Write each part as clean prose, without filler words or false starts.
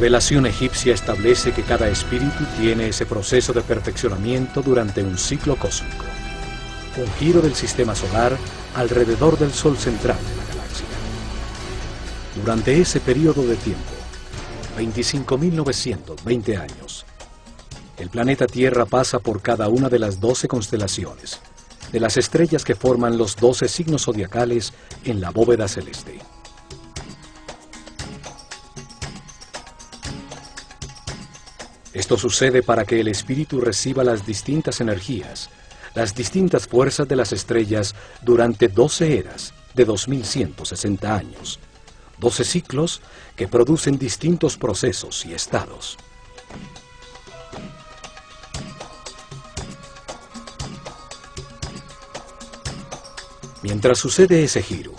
revelación egipcia establece que cada espíritu tiene ese proceso de perfeccionamiento durante un ciclo cósmico, un giro del sistema solar alrededor del Sol central de la galaxia. Durante ese periodo de tiempo, 25.920 años, el planeta Tierra pasa por cada una de las 12 constelaciones, de las estrellas que forman los 12 signos zodiacales en la bóveda celeste. Esto sucede para que el espíritu reciba las distintas energías, las distintas fuerzas de las estrellas durante 12 eras de 2160 años, 12 ciclos que producen distintos procesos y estados. Mientras sucede ese giro,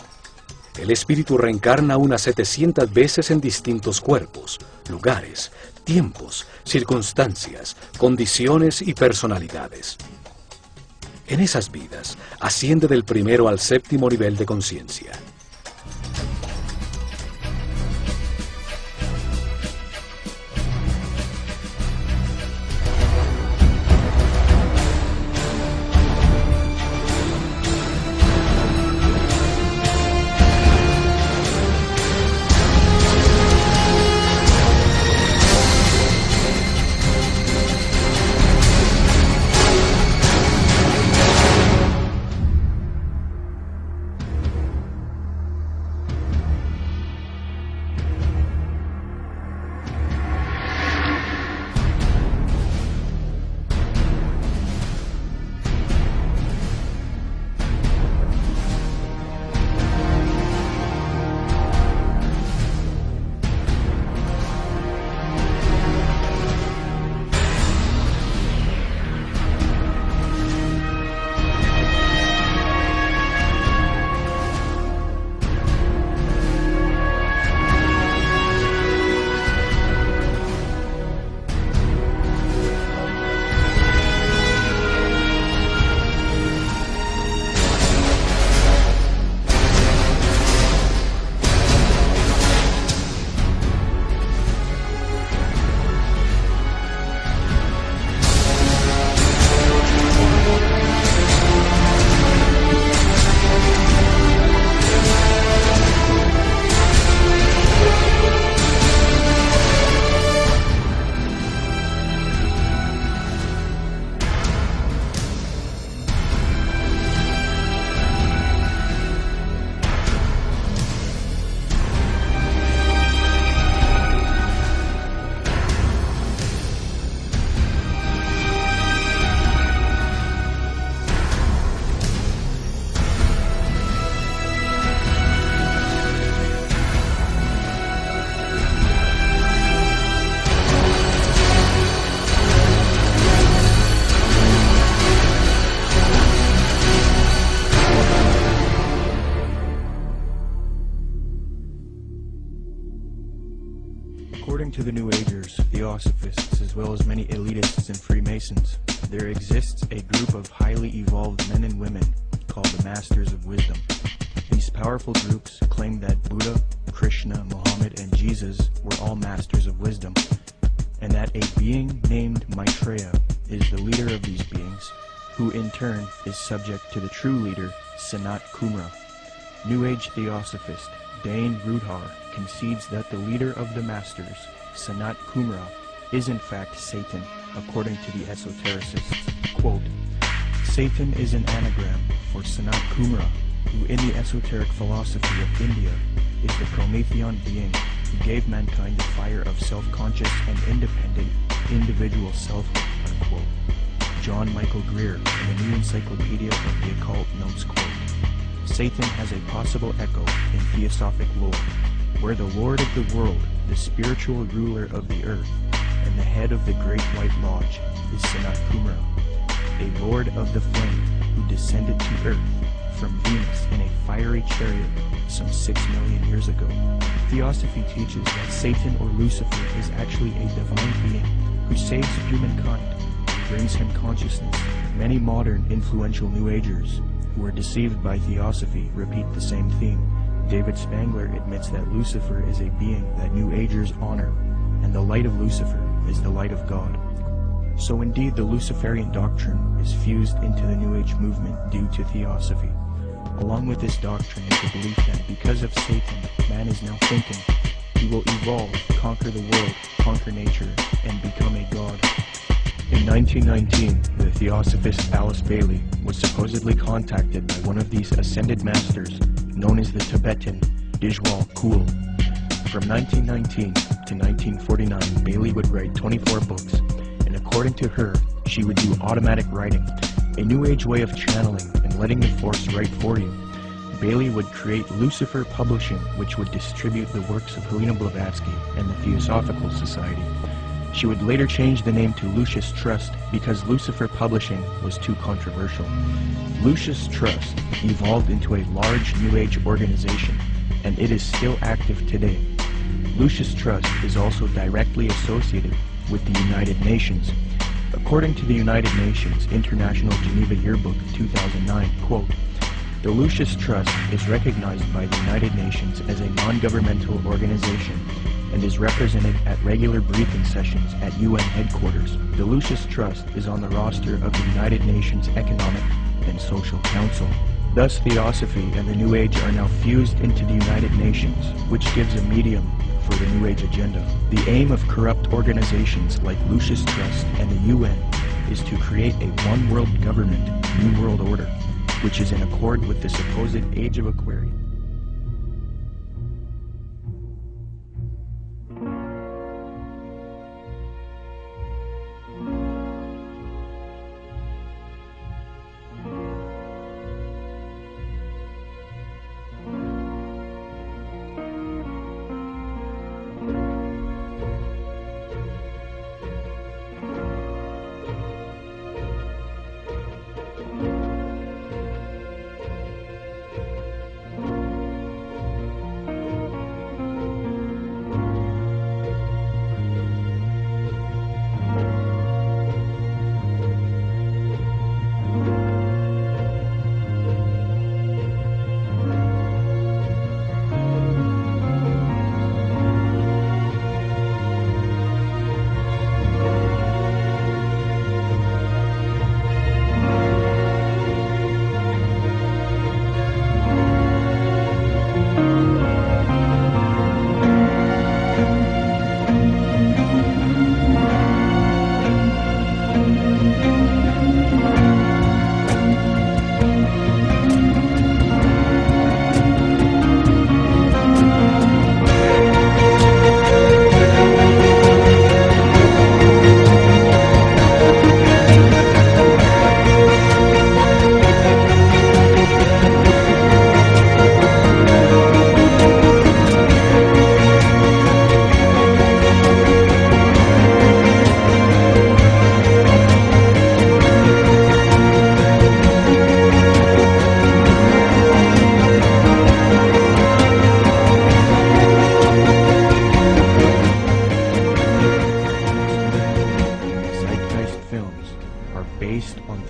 el espíritu reencarna unas 700 veces en distintos cuerpos, lugares, tiempos, circunstancias, condiciones y personalidades. En esas vidas, asciende del primero al séptimo nivel de conciencia. According to the New Agers, Theosophists, as well as many elitists and Freemasons, there exists a group of highly evolved men and women called the Masters of Wisdom. These powerful groups claim that Buddha, Krishna, Muhammad, and Jesus were all masters of wisdom, and that a being named Maitreya is the leader of these beings, who in turn is subject to the true leader, Sanat Kumara. New Age Theosophist Dane Rudhar concedes that the leader of the Masters, Sanat Kumara, is in fact Satan, according to the esotericists. Quote, Satan is an anagram for Sanat Kumara, who in the esoteric philosophy of India is the Promethean being who gave mankind the fire of self-conscious and independent individual selfhood, unquote. John Michael Greer in the New Encyclopedia of the Occult notes, quote, Satan has a possible echo in Theosophic lore, where the Lord of the world, the spiritual ruler of the earth, and the head of the Great White Lodge is Sanat Kumara, a lord of the flame who descended to earth from Venus in a fiery chariot some 6 million years ago. Theosophy teaches that Satan or Lucifer is actually a divine being who saves humankind and brings him consciousness. Many modern influential New Agers who are deceived by Theosophy repeat the same theme. David Spangler admits that Lucifer is a being that New Agers honor. and the light of Lucifer is the light of God. So indeed the Luciferian doctrine is fused into the New Age movement due to theosophy. Along with this doctrine is the belief that because of Satan, man is now thinking he will evolve, conquer the world, conquer nature, and become a god. In 1919, the theosophist Alice Bailey was supposedly contacted by one of these ascended masters, known as the Tibetan Dijwal Kul. From 1919 to 1949, Bailey would write 24 books, and according to her, she would do automatic writing, a new age way of channeling and letting the force write for you. Bailey would create Lucifer Publishing, which would distribute the works of Helena Blavatsky and the Theosophical Society. She would later change the name to Lucius Trust because Lucifer Publishing was too controversial. Lucius Trust evolved into a large New Age organization, and it is still active today. Lucius Trust is also directly associated with the United Nations. According to the United Nations International Geneva Yearbook 2009, quote, "The Lucius Trust is recognized by the United Nations as a non-governmental organization and is represented at regular briefing sessions at UN headquarters. The Lucius Trust is on the roster of the United Nations Economic and Social Council." Thus, Theosophy and the New Age are now fused into the United Nations, which gives a medium for the New Age agenda. The aim of corrupt organizations like Lucius Trust and the UN is to create a one-world government, New World Order, which is in accord with the supposed Age of Aquarius.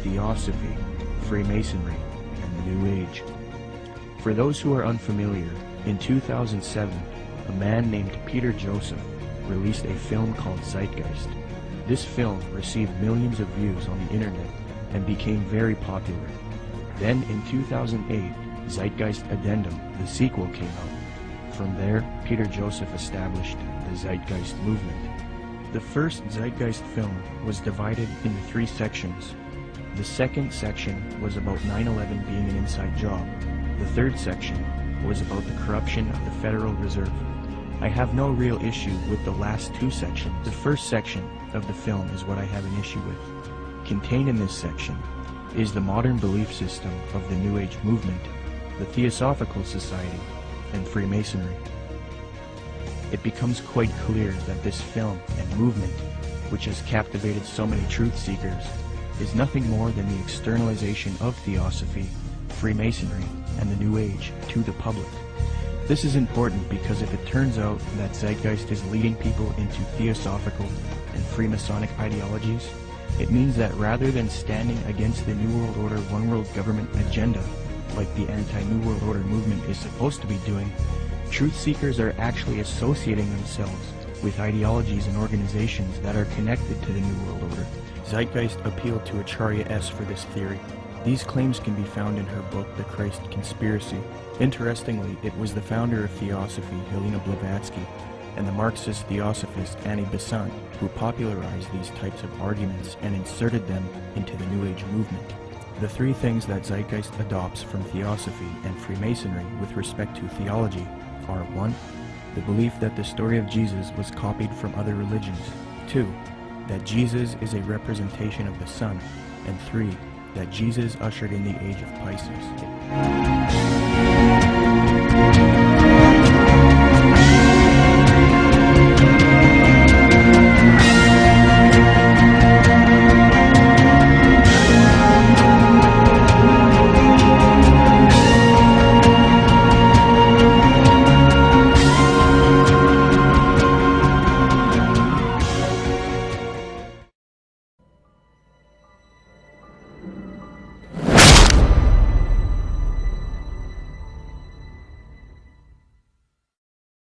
Theosophy, Freemasonry, and the New Age. For those who are unfamiliar, in 2007, a man named Peter Joseph released a film called Zeitgeist. This film received millions of views on the internet and became very popular. Then in 2008, Zeitgeist Addendum, the sequel, came out. From there, Peter Joseph established the Zeitgeist movement. The first Zeitgeist film was divided into 3 sections. The second section was about 9/11 being an inside job. The third section was about the corruption of the Federal Reserve. I have no real issue with the last 2 sections. The first section of the film is what I have an issue with. Contained in this section is the modern belief system of the New Age movement, the Theosophical Society, and Freemasonry. It becomes quite clear that this film and movement, which has captivated so many truth seekers, is nothing more than the externalization of Theosophy, Freemasonry, and the New Age to the public. This is important because if it turns out that Zeitgeist is leading people into Theosophical and Freemasonic ideologies, it means that rather than standing against the New World Order, One World Government agenda, like the anti-New World Order movement is supposed to be doing, truth seekers are actually associating themselves with ideologies and organizations that are connected to the New World Order. Zeitgeist appealed to Acharya S. for this theory. These claims can be found in her book, The Christ Conspiracy. Interestingly, it was the founder of Theosophy, Helena Blavatsky, and the Marxist Theosophist Annie Besant who popularized these types of arguments and inserted them into the New Age movement. The three things that Zeitgeist adopts from Theosophy and Freemasonry with respect to theology are 1. The belief that the story of Jesus was copied from other religions. 2. That Jesus is a representation of the Son. And 3. That Jesus ushered in the age of Pisces.